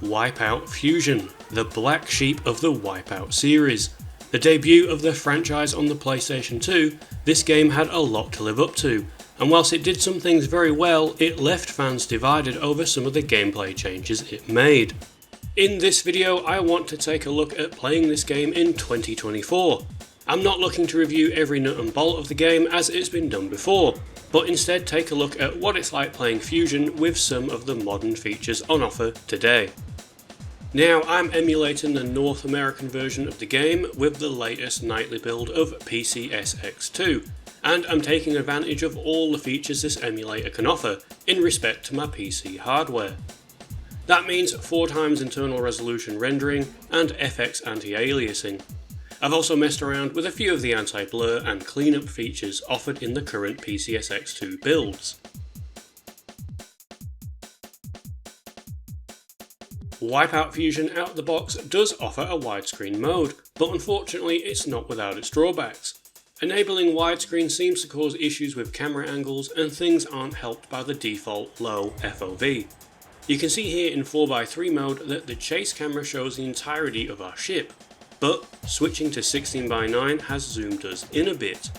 Wipeout Fusion, the black sheep of the Wipeout series. The debut of the franchise on the PlayStation 2, this game had a lot to live up to, and whilst it did some things very well, it left fans divided over some of the gameplay changes it made. In this video, I want to take a look at playing this game in 2024. I'm not looking to review every nut and bolt of the game as it's been done before, but instead take a look at what it's like playing Fusion with some of the modern features on offer today. Now, I'm emulating the North American version of the game with the latest nightly build of PCSX2, and I'm taking advantage of all the features this emulator can offer in respect to my PC hardware. That means 4x internal resolution rendering and FX anti-aliasing. I've also messed around with a few of the anti-blur and cleanup features offered in the current PCSX2 builds. Wipeout Fusion out of the box does offer a widescreen mode, but unfortunately it's not without its drawbacks. Enabling widescreen seems to cause issues with camera angles and things aren't helped by the default low FOV. You can see here in 4x3 mode that the chase camera shows the entirety of our ship, but switching to 16:9 has zoomed us in a bit.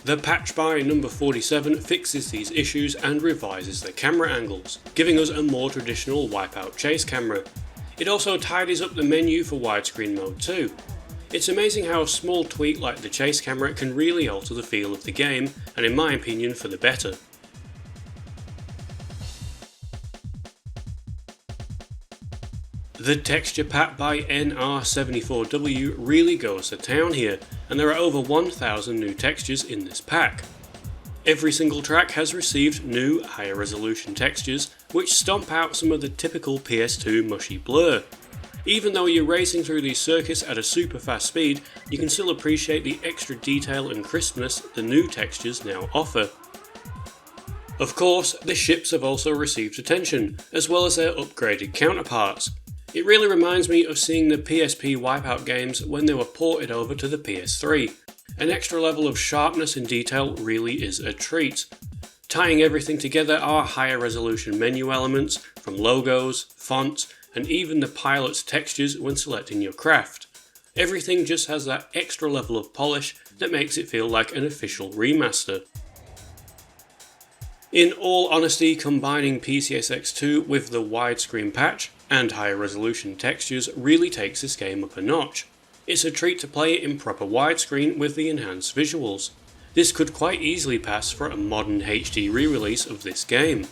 The patch by number 47 fixes these issues and revises the camera angles, giving us a more traditional Wipeout chase camera. It also tidies up the menu for widescreen mode too. It's amazing how a small tweak like the chase camera can really alter the feel of the game, and in my opinion for the better. The texture pack by NR74W really goes to town here, and there are over 1,000 new textures in this pack. Every single track has received new, higher resolution textures, which stomp out some of the typical PS2 mushy blur. Even though you're racing through these circuits at a super fast speed, you can still appreciate the extra detail and crispness the new textures now offer. Of course, the ships have also received attention, as well as their upgraded counterparts. It really reminds me of seeing the PSP Wipeout games when they were ported over to the PS3. An extra level of sharpness and detail really is a treat. Tying everything together are higher resolution menu elements, from logos, fonts, and even the pilot's textures when selecting your craft. Everything just has that extra level of polish that makes it feel like an official remaster. In all honesty, combining PCSX2 with the widescreen patch and higher resolution textures really takes this game up a notch. It's a treat to play it in proper widescreen with the enhanced visuals. This could quite easily pass for a modern HD re-release of this game.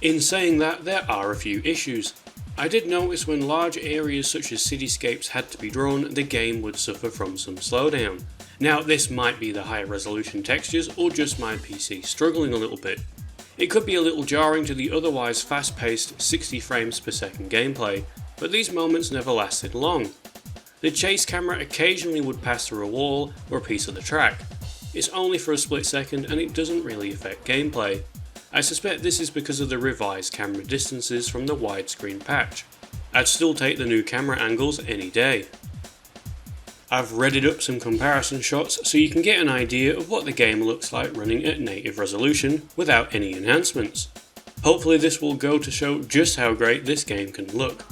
In saying that, there are a few issues. I did notice when large areas such as cityscapes had to be drawn, the game would suffer from some slowdown. Now, this might be the higher resolution textures or just my PC struggling a little bit. It could be a little jarring to the otherwise fast-paced 60 frames per second gameplay, but these moments never lasted long. The chase camera occasionally would pass through a wall or a piece of the track. It's only for a split second and it doesn't really affect gameplay. I suspect this is because of the revised camera distances from the widescreen patch. I'd still take the new camera angles any day. I've readied up some comparison shots so you can get an idea of what the game looks like running at native resolution without any enhancements. Hopefully this will go to show just how great this game can look.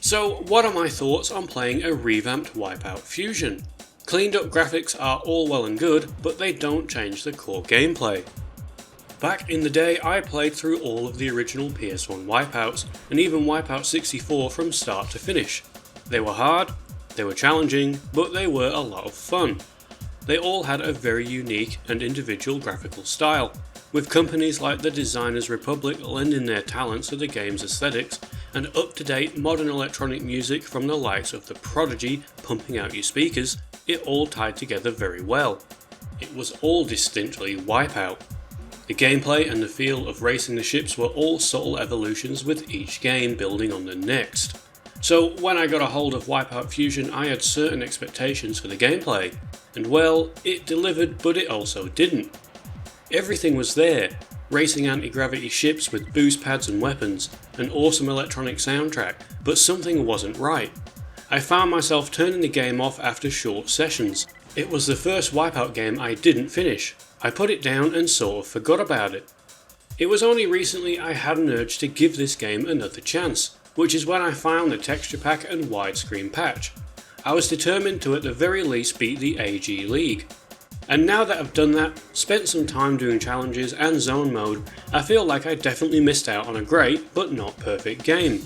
So what are my thoughts on playing a revamped Wipeout Fusion? Cleaned up graphics are all well and good, but they don't change the core gameplay. Back in the day, I played through all of the original PS1 Wipeouts, and even Wipeout 64 from start to finish. They were hard, they were challenging, but they were a lot of fun. They all had a very unique and individual graphical style, with companies like the Designers Republic lending their talents to the game's aesthetics, and up-to-date modern electronic music from the likes of The Prodigy pumping out your speakers. It all tied together very well. It was all distinctly Wipeout. The gameplay and the feel of racing the ships were all subtle evolutions, with each game building on the next. So when I got a hold of Wipeout Fusion, I had certain expectations for the gameplay, and well, it delivered, but it also didn't. Everything was there: racing anti-gravity ships with boost pads and weapons, an awesome electronic soundtrack, but something wasn't right. I found myself turning the game off after short sessions. It was the first Wipeout game I didn't finish. I put it down and sort of forgot about it. It was only recently I had an urge to give this game another chance, which is when I found the texture pack and widescreen patch. I was determined to at the very least beat the AG League. And now that I've done that, spent some time doing challenges and zone mode, I feel like I definitely missed out on a great but not perfect game.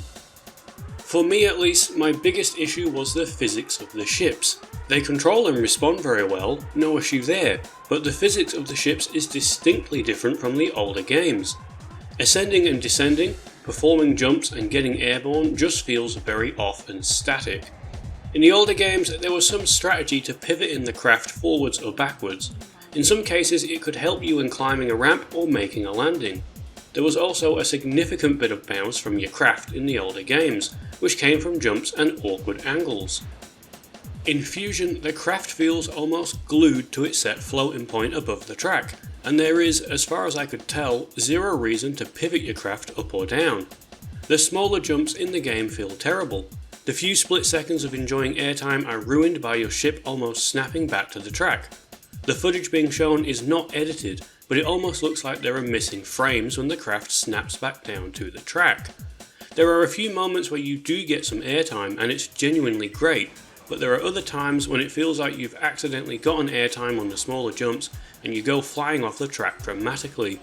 For me at least, my biggest issue was the physics of the ships. They control and respond very well, no issue there, but the physics of the ships is distinctly different from the older games. Ascending and descending, performing jumps and getting airborne just feels very off and static. In the older games, there was some strategy to pivot in the craft forwards or backwards. In some cases, it could help you in climbing a ramp or making a landing. There was also a significant bit of bounce from your craft in the older games, which came from jumps and awkward angles. In Fusion, the craft feels almost glued to its set floating point above the track, and there is, as far as I could tell, zero reason to pivot your craft up or down. The smaller jumps in the game feel terrible. The few split seconds of enjoying airtime are ruined by your ship almost snapping back to the track. The footage being shown is not edited, but it almost looks like there are missing frames when the craft snaps back down to the track. There are a few moments where you do get some airtime and it's genuinely great, but there are other times when it feels like you've accidentally gotten airtime on the smaller jumps and you go flying off the track dramatically.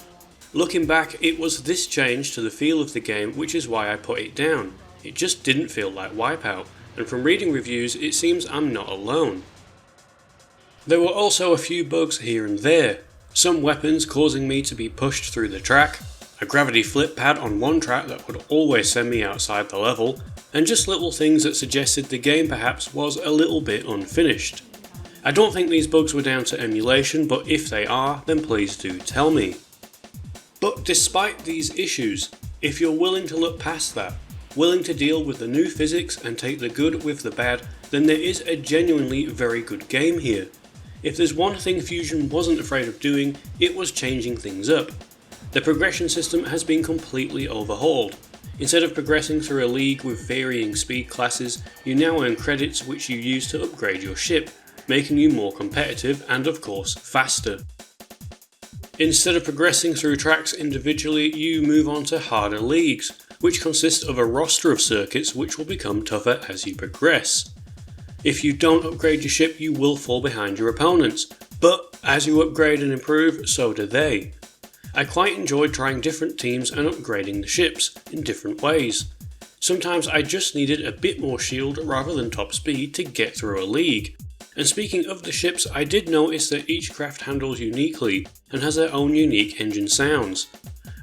Looking back, it was this change to the feel of the game which is why I put it down. It just didn't feel like Wipeout, and from reading reviews it seems I'm not alone. There were also a few bugs here and there, some weapons causing me to be pushed through the track, a gravity flip pad on one track that would always send me outside the level, and just little things that suggested the game perhaps was a little bit unfinished. I don't think these bugs were down to emulation, but if they are, then please do tell me. But despite these issues, if you're willing to look past that, willing to deal with the new physics and take the good with the bad, then there is a genuinely very good game here. If there's one thing Fusion wasn't afraid of doing, it was changing things up. The progression system has been completely overhauled. Instead of progressing through a league with varying speed classes, you now earn credits which you use to upgrade your ship, making you more competitive and of course faster. Instead of progressing through tracks individually, you move on to harder leagues, which consist of a roster of circuits which will become tougher as you progress. If you don't upgrade your ship, you will fall behind your opponents, but as you upgrade and improve, so do they. I quite enjoyed trying different teams and upgrading the ships in different ways. Sometimes I just needed a bit more shield rather than top speed to get through a league. And speaking of the ships, I did notice that each craft handles uniquely and has their own unique engine sounds.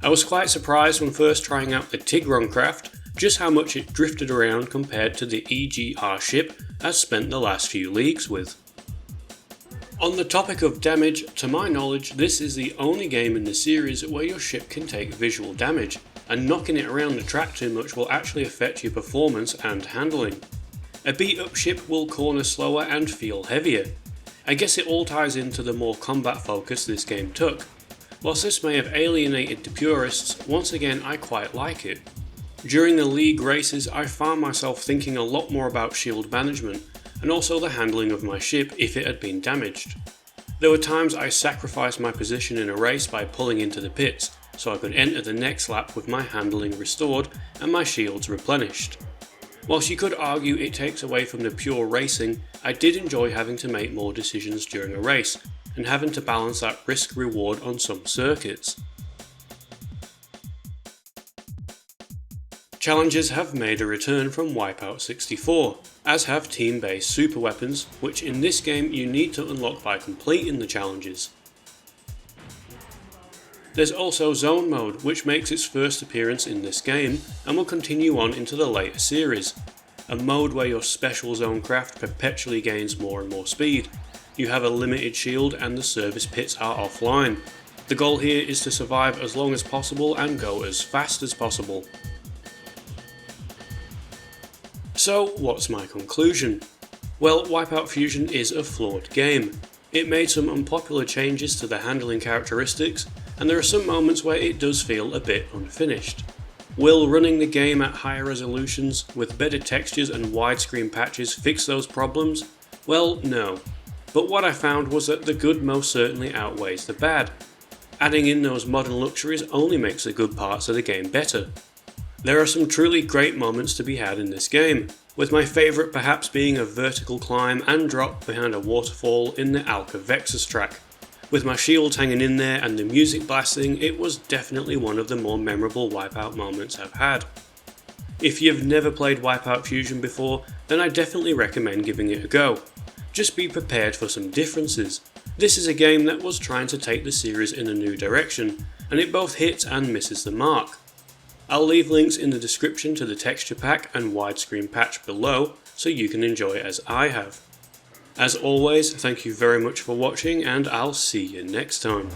I was quite surprised when first trying out the Tigron craft just how much it drifted around compared to the EGR ship I've spent the last few leagues with. On the topic of damage, to my knowledge this is the only game in the series where your ship can take visual damage, and knocking it around the track too much will actually affect your performance and handling. A beat up ship will corner slower and feel heavier. I guess it all ties into the more combat focus this game took. Whilst this may have alienated the purists, once again I quite like it. During the league races I found myself thinking a lot more about shield management, and also the handling of my ship if it had been damaged. There were times I sacrificed my position in a race by pulling into the pits, so I could enter the next lap with my handling restored and my shields replenished. Whilst you could argue it takes away from the pure racing, I did enjoy having to make more decisions during a race, and having to balance that risk-reward on some circuits. Challenges have made a return from Wipeout 64, as have team-based super weapons, which in this game you need to unlock by completing the challenges. There's also Zone Mode, which makes its first appearance in this game, and will continue on into the later series. A mode where your special zone craft perpetually gains more and more speed. You have a limited shield and the service pits are offline. The goal here is to survive as long as possible and go as fast as possible. So, what's my conclusion? Well, Wipeout Fusion is a flawed game. It made some unpopular changes to the handling characteristics, and there are some moments where it does feel a bit unfinished. Will running the game at higher resolutions, with better textures and widescreen patches, fix those problems? Well, no. But what I found was that the good most certainly outweighs the bad. Adding in those modern luxuries only makes the good parts of the game better. There are some truly great moments to be had in this game, with my favourite perhaps being a vertical climb and drop behind a waterfall in the Alka Vexus track. With my shields hanging in there and the music blasting, it was definitely one of the more memorable Wipeout moments I've had. If you've never played Wipeout Fusion before, then I definitely recommend giving it a go. Just be prepared for some differences. This is a game that was trying to take the series in a new direction, and it both hits and misses the mark. I'll leave links in the description to the texture pack and widescreen patch below, so you can enjoy it as I have. As always, thank you very much for watching, and I'll see you next time.